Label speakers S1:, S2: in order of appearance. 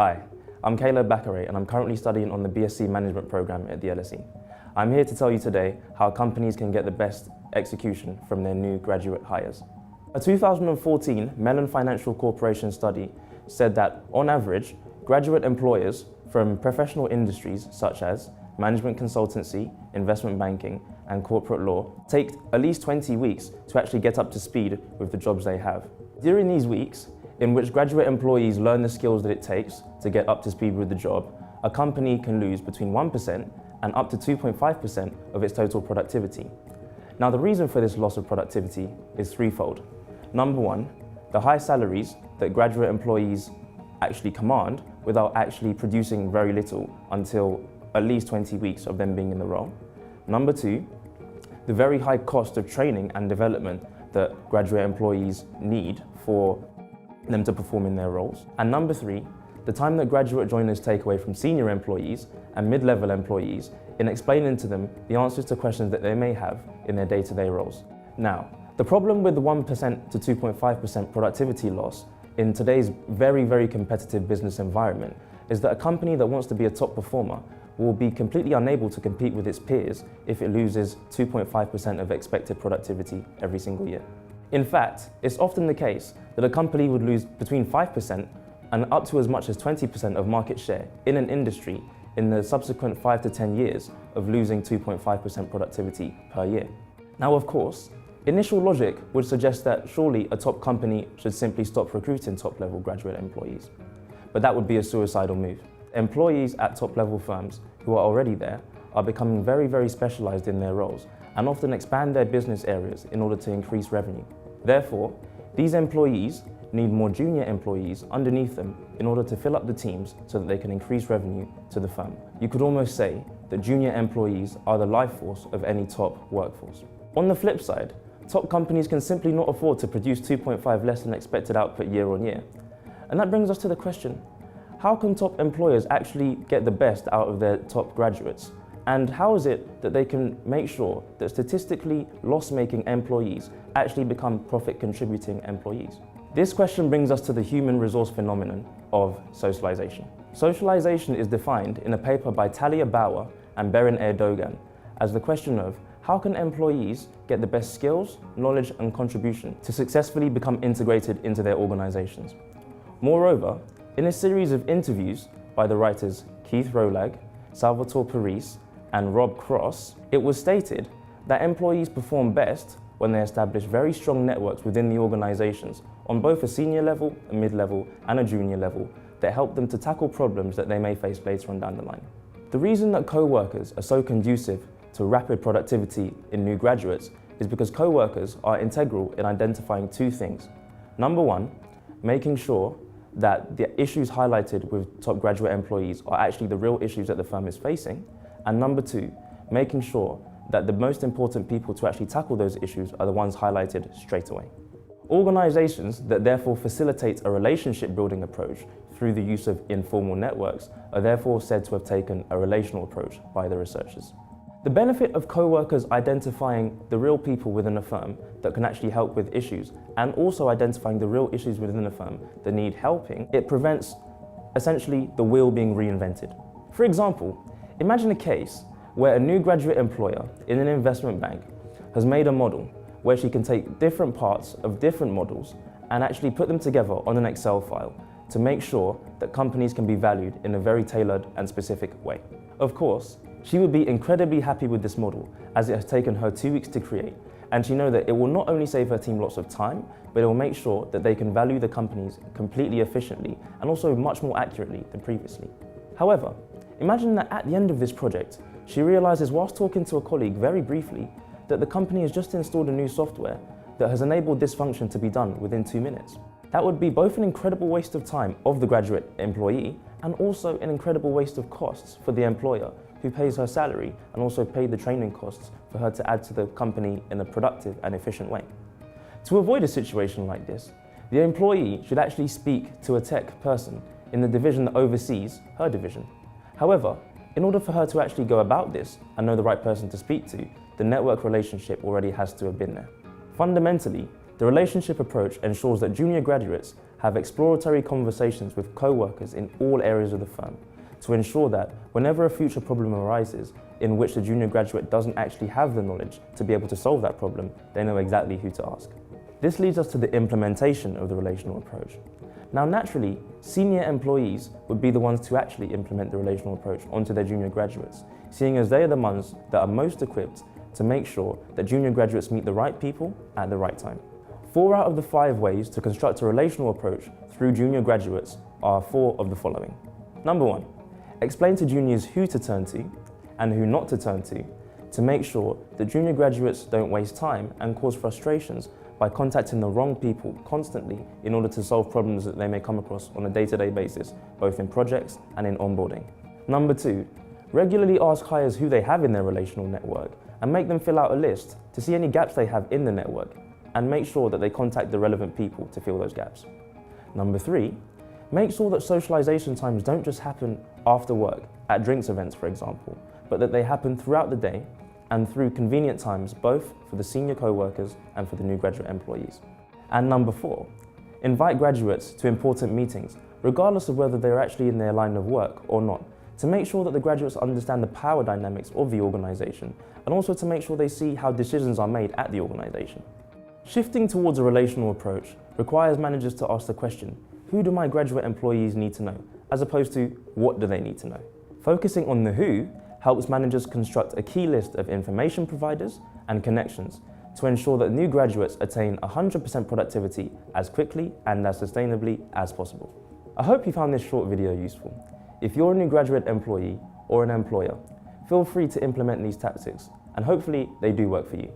S1: Hi, I'm Caleb Bakare and I'm currently studying on the BSc Management program at the LSE. I'm here to tell you today how companies can get the best execution from their new graduate hires. A 2014 Mellon Financial Corporation study said that, on average, graduate employers from professional industries such as management consultancy, investment banking, and corporate law take at least 20 weeks to actually get up to speed with the jobs they have. During these weeks, in which graduate employees learn the skills that it takes to get up to speed with the job, a company can lose between 1% and up to 2.5% of its total productivity. Now, the reason for this loss of productivity is threefold. Number one, the high salaries that graduate employees actually command without actually producing very little until at least 20 weeks of them being in the role. Number two, the very high cost of training and development that graduate employees need for them to perform in their roles. And number three, the time that graduate joiners take away from senior employees and mid-level employees in explaining to them the answers to questions that they may have in their day-to-day roles. Now, the problem with the 1% to 2.5% productivity loss in today's very, very competitive business environment is that a company that wants to be a top performer will be completely unable to compete with its peers if it loses 2.5% of expected productivity every single year. In fact, it's often the case that a company would lose between 5% and up to as much as 20% of market share in an industry in the subsequent 5 to 10 years of losing 2.5% productivity per year. Now, of course, initial logic would suggest that surely a top company should simply stop recruiting top-level graduate employees. But that would be a suicidal move. Employees at top-level firms who are already there are becoming very, very specialized in their roles and often expand their business areas in order to increase revenue. Therefore, these employees need more junior employees underneath them in order to fill up the teams so that they can increase revenue to the firm. You could almost say that junior employees are the life force of any top workforce. On the flip side, top companies can simply not afford to produce 2.5 less than expected output year on year. And that brings us to the question, how can top employers actually get the best out of their top graduates? And how is it that they can make sure that statistically loss-making employees actually become profit-contributing employees? This question brings us to the human resource phenomenon of socialization. Socialization is defined in a paper by Talia Bauer and Beren Erdogan as the question of how can employees get the best skills, knowledge, and contribution to successfully become integrated into their organizations. Moreover, in a series of interviews by the writers Keith Rolag, Salvatore Parise, and Rob Cross, it was stated that employees perform best when they establish very strong networks within the organizations on both a senior level, a mid-level, and a junior level that help them to tackle problems that they may face later on down the line. The reason that co-workers are so conducive to rapid productivity in new graduates is because co-workers are integral in identifying two things. Number one, making sure that the issues highlighted with top graduate employees are actually the real issues that the firm is facing. And number two, making sure that the most important people to actually tackle those issues are the ones highlighted straight away. Organizations that therefore facilitate a relationship building approach through the use of informal networks are therefore said to have taken a relational approach by the researchers. The benefit of co-workers identifying the real people within a firm that can actually help with issues and also identifying the real issues within a firm that need helping, it prevents essentially the wheel being reinvented. For example, imagine a case where a new graduate employer in an investment bank has made a model where she can take different parts of different models and actually put them together on an Excel file to make sure that companies can be valued in a very tailored and specific way. Of course, she would be incredibly happy with this model as it has taken her 2 weeks to create, and she knows that it will not only save her team lots of time, but it will make sure that they can value the companies completely efficiently and also much more accurately than previously. However, imagine that at the end of this project, she realizes whilst talking to a colleague very briefly that the company has just installed a new software that has enabled this function to be done within 2 minutes. That would be both an incredible waste of time of the graduate employee and also an incredible waste of costs for the employer who pays her salary and also paid the training costs for her to add to the company in a productive and efficient way. To avoid a situation like this, the employee should actually speak to a tech person in the division that oversees her division. However, in order for her to actually go about this and know the right person to speak to, the network relationship already has to have been there. Fundamentally, the relationship approach ensures that junior graduates have exploratory conversations with co-workers in all areas of the firm to ensure that whenever a future problem arises in which the junior graduate doesn't actually have the knowledge to be able to solve that problem, they know exactly who to ask. This leads us to the implementation of the relational approach. Now naturally, senior employees would be the ones to actually implement the relational approach onto their junior graduates, seeing as they are the ones that are most equipped to make sure that junior graduates meet the right people at the right time. 4 out of the 5 ways to construct a relational approach through junior graduates are 4 of the following. Number 1, explain to juniors who to turn to and who not to turn to make sure that junior graduates don't waste time and cause frustrations by contacting the wrong people constantly in order to solve problems that they may come across on a day-to-day basis, both in projects and in onboarding. Number 2, regularly ask hires who they have in their relational network and make them fill out a list to see any gaps they have in the network and make sure that they contact the relevant people to fill those gaps. Number 3, make sure that socialization times don't just happen after work, at drinks events for example, but that they happen throughout the day and through convenient times both for the senior co-workers and for the new graduate employees. And number 4, invite graduates to important meetings, regardless of whether they're actually in their line of work or not, to make sure that the graduates understand the power dynamics of the organisation and also to make sure they see how decisions are made at the organisation. Shifting towards a relational approach requires managers to ask the question, who do my graduate employees need to know, as opposed to what do they need to know? Focusing on the who helps managers construct a key list of information providers and connections to ensure that new graduates attain 100% productivity as quickly and as sustainably as possible. I hope you found this short video useful. If you're a new graduate employee or an employer, feel free to implement these tactics and hopefully they do work for you.